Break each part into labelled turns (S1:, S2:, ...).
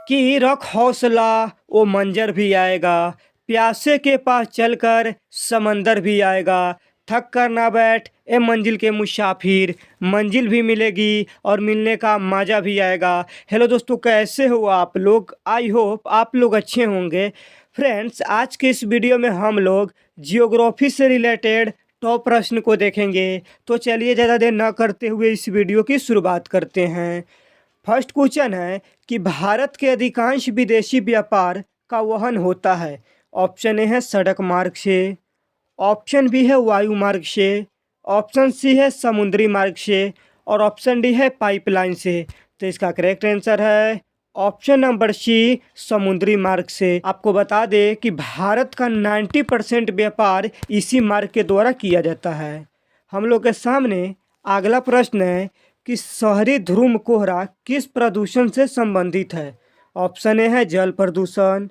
S1: कि रख हौसला वो मंजर भी आएगा, प्यासे के पास चलकर समंदर भी आएगा। थक कर ना बैठ ए मंजिल के मुसाफिर, मंजिल भी मिलेगी और मिलने का मज़ा भी आएगा। हेलो दोस्तों, कैसे हो आप लोग? आई होप आप लोग अच्छे होंगे। फ्रेंड्स, आज के इस वीडियो में हम लोग जियोग्राफी से रिलेटेड टॉप प्रश्न को देखेंगे। तो चलिए ज़्यादा देर न करते हुए इस वीडियो की शुरुआत करते हैं। फर्स्ट क्वेश्चन है कि भारत के अधिकांश विदेशी व्यापार का वहन होता है। ऑप्शन ए है सड़क मार्ग से, ऑप्शन बी है वायु मार्ग से, ऑप्शन सी है समुद्री मार्ग से और ऑप्शन डी है पाइपलाइन से। तो इसका करेक्ट आंसर है ऑप्शन नंबर सी, समुद्री मार्ग से। आपको बता दें कि भारत का 90% व्यापार इसी मार्ग के द्वारा किया जाता है। हम लोग के सामने अगला प्रश्न है कि शहरी ध्रुव कोहरा किस प्रदूषण से संबंधित है। ऑप्शन ए है जल प्रदूषण,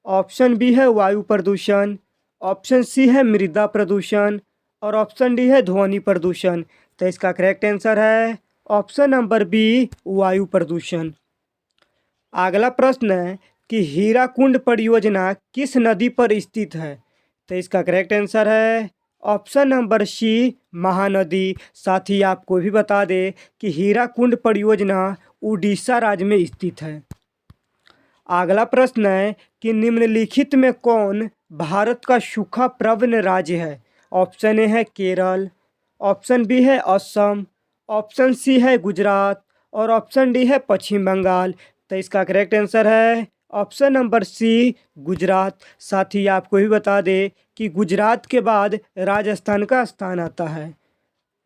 S1: ऑप्शन बी है वायु प्रदूषण, ऑप्शन सी है मृदा प्रदूषण और ऑप्शन डी है ध्वनि प्रदूषण। तो इसका करेक्ट आंसर है ऑप्शन नंबर बी, वायु प्रदूषण। अगला प्रश्न है कि हीराकुंड परियोजना किस नदी पर स्थित है। तो इसका करेक्ट आंसर है ऑप्शन नंबर सी, महानदी। साथ ही आपको भी बता दें कि हीराकुंड परियोजना उड़ीसा राज्य में स्थित है। अगला प्रश्न है कि निम्नलिखित में कौन भारत का सूखा प्रवण राज्य है। ऑप्शन ए है केरल, ऑप्शन बी है असम, ऑप्शन सी है गुजरात और ऑप्शन डी है पश्चिम बंगाल। तो इसका करेक्ट आंसर है ऑप्शन नंबर सी, गुजरात। साथ ही आपको भी बता दें कि गुजरात के बाद राजस्थान का स्थान आता है।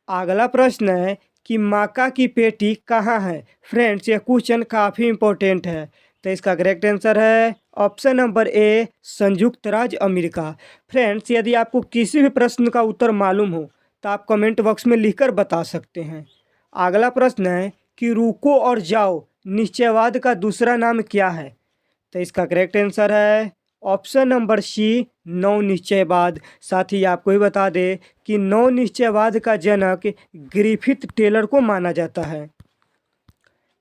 S1: अगला प्रश्न है कि माका की पेटी कहाँ है। फ्रेंड्स, ये क्वेश्चन काफ़ी इंपॉर्टेंट है। तो इसका करेक्ट आंसर है ऑप्शन नंबर ए, संयुक्त राज्य अमेरिका। फ्रेंड्स, यदि आपको किसी भी प्रश्न का उत्तर मालूम हो तो आप कमेंट बॉक्स में लिखकर बता सकते हैं। अगला प्रश्न है कि रुको और जाओ निश्चयवाद का दूसरा नाम क्या है। तो इसका करेक्ट आंसर है ऑप्शन नंबर सी, नौ निश्चयवाद। साथ ही आपको ही बता दें कि नौ निश्चयवाद का जनक ग्रिफिथ टेलर को माना जाता है।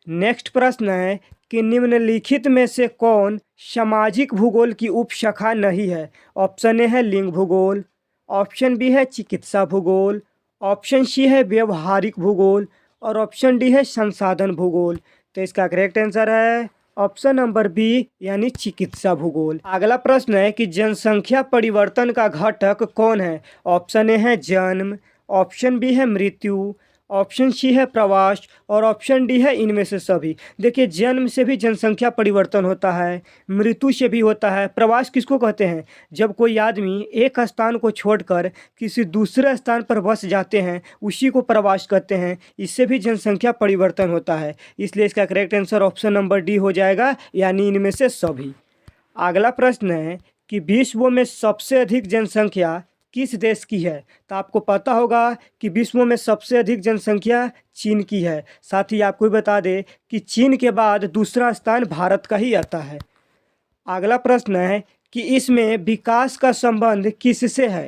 S1: नेक्स्ट प्रश्न है कि निम्नलिखित में से कौन सामाजिक भूगोल की उपशाखा नहीं है। ऑप्शन ए है लिंग भूगोल, ऑप्शन बी है चिकित्सा भूगोल, ऑप्शन सी है व्यवहारिक भूगोल और ऑप्शन डी है संसाधन भूगोल। तो इसका करेक्ट आंसर है ऑप्शन नंबर बी, यानी चिकित्सा भूगोल। अगला प्रश्न है कि जनसंख्या परिवर्तन का घटक कौन है। ऑप्शन ए है जन्म, ऑप्शन बी है मृत्यु, ऑप्शन सी है प्रवास और ऑप्शन डी है इनमें से सभी। देखिए, जन्म से भी जनसंख्या परिवर्तन होता है, मृत्यु से भी होता है। प्रवास किसको कहते हैं? जब कोई आदमी एक स्थान को छोड़कर किसी दूसरे स्थान पर बस जाते हैं, उसी को प्रवास कहते हैं। इससे भी जनसंख्या परिवर्तन होता है। इसलिए इसका correct answer option number D हो जाएगा, यानी इनमें से सभी। अगला प्रश्न है कि विश्व में सबसे अधिक जनसंख्या किस देश की है। तो आपको पता होगा कि विश्व में सबसे अधिक जनसंख्या चीन की है। साथ ही आपको भी बता दें कि चीन के बाद दूसरा स्थान भारत का ही आता है। अगला प्रश्न है कि इसमें विकास का संबंध किससे है।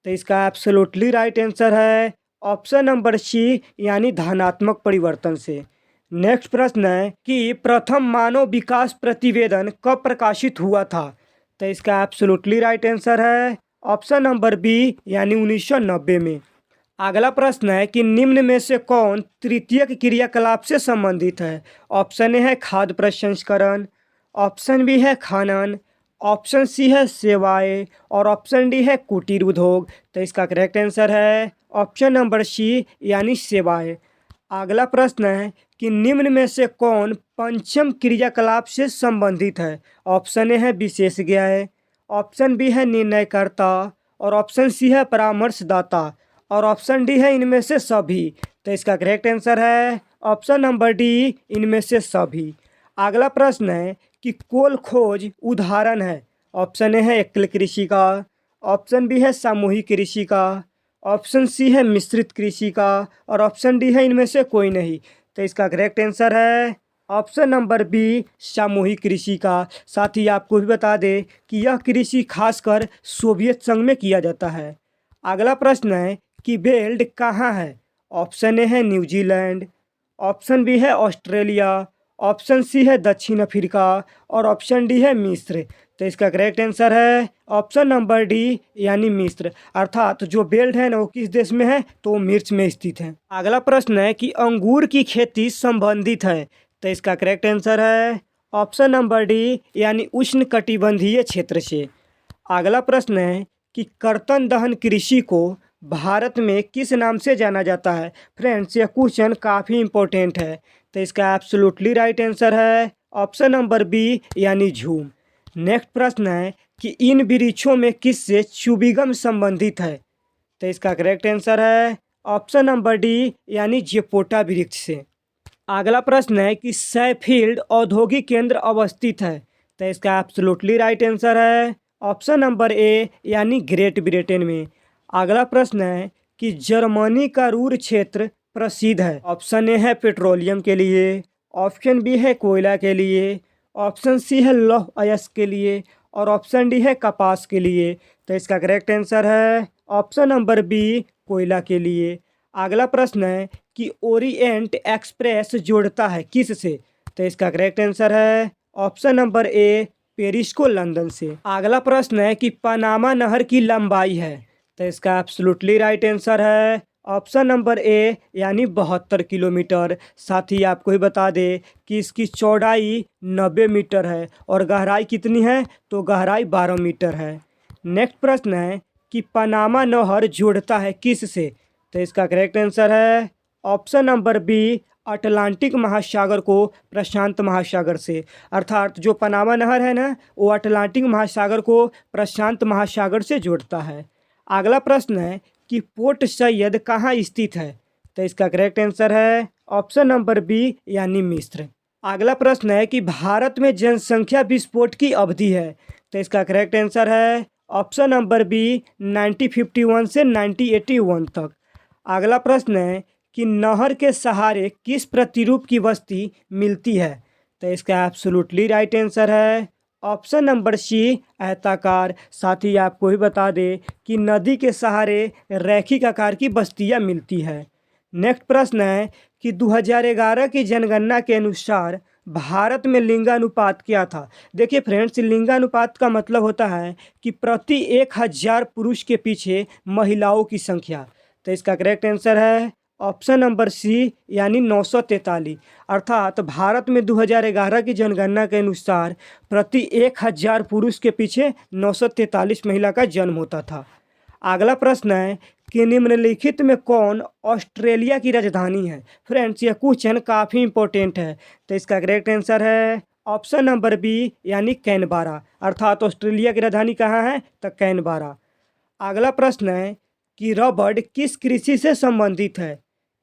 S1: तो इसका एब्सोल्युटली राइट आंसर है ऑप्शन नंबर सी, यानी धनात्मक परिवर्तन से। नेक्स्ट प्रश्न है कि प्रथम मानव विकास प्रतिवेदन कब प्रकाशित हुआ था। तो इसका एब्सोल्युटली राइट आंसर है ऑप्शन नंबर बी, यानी 1990 में। अगला प्रश्न है कि निम्न में से कौन तृतीयक क्रियाकलाप से संबंधित है। ऑप्शन ए है खाद्य प्रसंस्करण, ऑप्शन बी है खनन, ऑप्शन सी है सेवाएं और ऑप्शन डी है कुटीर उद्योग। तो इसका करेक्ट आंसर है ऑप्शन नंबर सी, यानी सेवाएं। अगला प्रश्न है कि निम्न में से कौन पंचम क्रियाकलाप से संबंधित है। ऑप्शन ए है विशेषज्ञ, ऑप्शन बी है निर्णयकर्ता और ऑप्शन सी है परामर्शदाता और ऑप्शन डी है इनमें से सभी। तो इसका करेक्ट आंसर है ऑप्शन नंबर डी, इनमें से सभी। अगला प्रश्न है कि कोल खोज उदाहरण है। ऑप्शन ए है एकल कृषि का, ऑप्शन बी है सामूहिक कृषि का, ऑप्शन सी है मिश्रित कृषि का और ऑप्शन डी है इनमें से कोई नहीं। तो इसका करेक्ट आंसर है ऑप्शन नंबर बी, सामूहिक कृषि का। साथ ही आपको भी बता दें कि यह कृषि खासकर सोवियत संघ में किया जाता है। अगला प्रश्न है कि बेल्ट कहाँ है। ऑप्शन ए है न्यूजीलैंड, ऑप्शन बी है ऑस्ट्रेलिया, ऑप्शन सी है दक्षिण अफ्रीका और ऑप्शन डी है मिस्र। तो इसका करेक्ट आंसर है ऑप्शन नंबर डी यानी मिस्र। अर्थात जो बेल्ट है ना वो किस देश में है, तो वो मिर्च में स्थित है। अगला प्रश्न है कि अंगूर की खेती संबंधित है। तो इसका करेक्ट आंसर है ऑप्शन नंबर डी यानी उष्णकटिबंधीय क्षेत्र से। अगला प्रश्न है कि कर्तन दहन कृषि को भारत में किस नाम से जाना जाता है। फ्रेंड्स यह क्वेश्चन काफ़ी इंपॉर्टेंट है। तो इसका एब्सोल्युटली राइट आंसर है ऑप्शन नंबर बी यानी झूम। नेक्स्ट प्रश्न है कि इन वृक्षों में किससे चुबिगम संबंधित है। तो इसका करेक्ट आंसर है ऑप्शन नंबर डी यानी जेपोटा वृक्ष से। अगला प्रश्न है कि सैफील्ड औद्योगिक केंद्र अवस्थित है। तो इसका एब्सोल्युटली राइट आंसर है ऑप्शन नंबर ए यानी ग्रेट ब्रिटेन में। अगला प्रश्न है कि जर्मनी का रूर क्षेत्र प्रसिद्ध है। ऑप्शन ए है पेट्रोलियम के लिए, ऑप्शन बी है कोयला के लिए, ऑप्शन सी है लौह अयस्क के लिए और ऑप्शन डी है कपास के लिए। तो इसका करेक्ट आंसर है ऑप्शन नंबर बी कोयला के लिए। अगला प्रश्न है कि ओरिएंट एक्सप्रेस जोड़ता है किस से। तो इसका करेक्ट आंसर है ऑप्शन नंबर ए पेरिस को लंदन से। अगला प्रश्न है कि पनामा नहर की लंबाई है। तो इसका एब्सोल्युटली राइट आंसर है ऑप्शन नंबर ए यानी 72 किलोमीटर। साथ ही आपको ही बता दें कि इसकी चौड़ाई 90 मीटर है और गहराई कितनी है, तो गहराई 12 मीटर है। नेक्स्ट प्रश्न है कि पनामा नहर जोड़ता है किस से। तो इसका करेक्ट आंसर है ऑप्शन नंबर बी अटलांटिक महासागर को प्रशांत महासागर से। अर्थात जो पनामा नहर है ना वो अटलांटिक महासागर को प्रशांत महासागर से जोड़ता है। अगला प्रश्न है कि पोर्ट सैयद कहाँ स्थित है। तो इसका करेक्ट आंसर है ऑप्शन नंबर बी यानी मिस्र। अगला प्रश्न है कि भारत में जनसंख्या विस्फोट की अवधि है। तो इसका करेक्ट आंसर है ऑप्शन नंबर बी 1951 से 1981 तक। अगला प्रश्न है कि नहर के सहारे किस प्रतिरूप की बस्ती मिलती है। तो इसका एब्सोल्युटली राइट आंसर है ऑप्शन नंबर सी आयताकार। साथ ही आपको ही बता दें कि नदी के सहारे रैखिक आकार की बस्तियां मिलती है। नेक्स्ट प्रश्न है कि 2011 की जनगणना के अनुसार भारत में लिंगानुपात क्या था। देखिए फ्रेंड्स, लिंगानुपात का मतलब होता है कि प्रति 1000 पुरुष के पीछे महिलाओं की संख्या। तो इसका करेक्ट आंसर है ऑप्शन नंबर सी यानी 943। अर्थात भारत में 2011 की जनगणना के अनुसार प्रति 1000 पुरुष के पीछे 943 महिला का जन्म होता था। अगला प्रश्न है कि निम्नलिखित में कौन ऑस्ट्रेलिया की राजधानी है। फ्रेंड्स यह क्वेश्चन काफ़ी इंपॉर्टेंट है। तो इसका करेक्ट आंसर है ऑप्शन नंबर बी यानी कैनबरा। अर्थात ऑस्ट्रेलिया की राजधानी कहाँ है, तो कैनबरा। अगला प्रश्न है कि रबड़ किस कृषि से संबंधित है।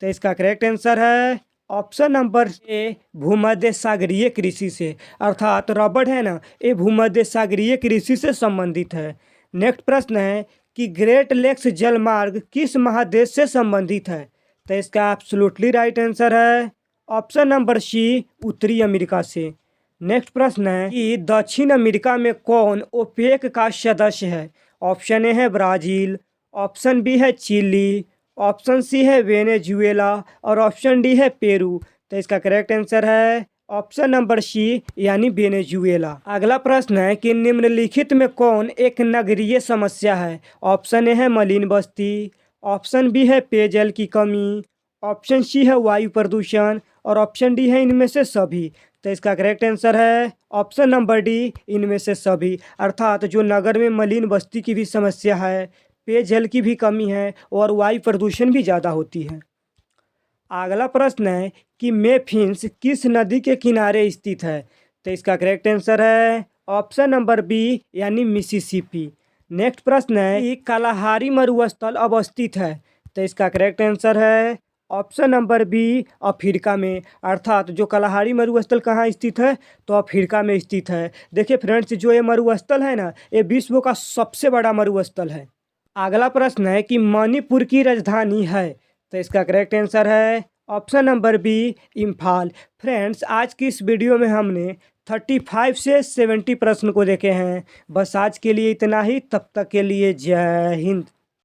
S1: तो इसका करेक्ट आंसर है ऑप्शन नंबर ए भूमध्य सागरीय कृषि से। अर्थात रबड़ है ना ये भूमध्य सागरीय कृषि से संबंधित है। नेक्स्ट प्रश्न है कि ग्रेट लेक्स जलमार्ग किस महादेश से संबंधित है। तो इसका एब्सोल्युटली राइट आंसर है ऑप्शन नंबर सी उत्तरी अमेरिका से। नेक्स्ट प्रश्न है कि दक्षिण अमेरिका में कौन ओपेक का सदस्य है। ऑप्शन ए है ब्राज़ील, ऑप्शन बी है चिली, ऑप्शन सी है वेनेजुएला और ऑप्शन डी है पेरू। तो इसका करेक्ट आंसर है ऑप्शन नंबर सी यानी वेनेजुएला। अगला प्रश्न है कि निम्नलिखित में कौन एक नगरीय समस्या है। ऑप्शन ए है मलिन बस्ती, ऑप्शन बी है पेयजल की कमी, ऑप्शन सी है वायु प्रदूषण और ऑप्शन डी है इनमें से सभी। तो इसका करेक्ट आंसर है ऑप्शन नंबर डी इनमें से सभी। अर्थात जो नगर में मलिन बस्ती की भी समस्या है, पेयजल की भी कमी है और वायु प्रदूषण भी ज़्यादा होती है। अगला प्रश्न है कि मेफिन्स किस नदी के किनारे स्थित है। तो इसका करेक्ट आंसर है ऑप्शन नंबर बी यानी मिसिसिपी। नेक्स्ट प्रश्न है कि कालाहारी मरुस्थल अवस्थित है। तो इसका करेक्ट आंसर है ऑप्शन नंबर बी अफ्रीका में। अर्थात जो कालाहारी मरुस्थल कहाँ स्थित है, तो अफ्रीका में स्थित है। देखिए फ्रेंड्स, जो ये मरुस्थल है ना ये विश्व का सबसे बड़ा मरुस्थल है। अगला प्रश्न है कि मणिपुर की राजधानी है। तो इसका करेक्ट आंसर है option number B Imphal. Friends, आज की इस वीडियो में हमने 35 से 70 प्रश्न को देखे हैं। बस आज के लिए इतना ही। तब तक के लिए जय हिंद।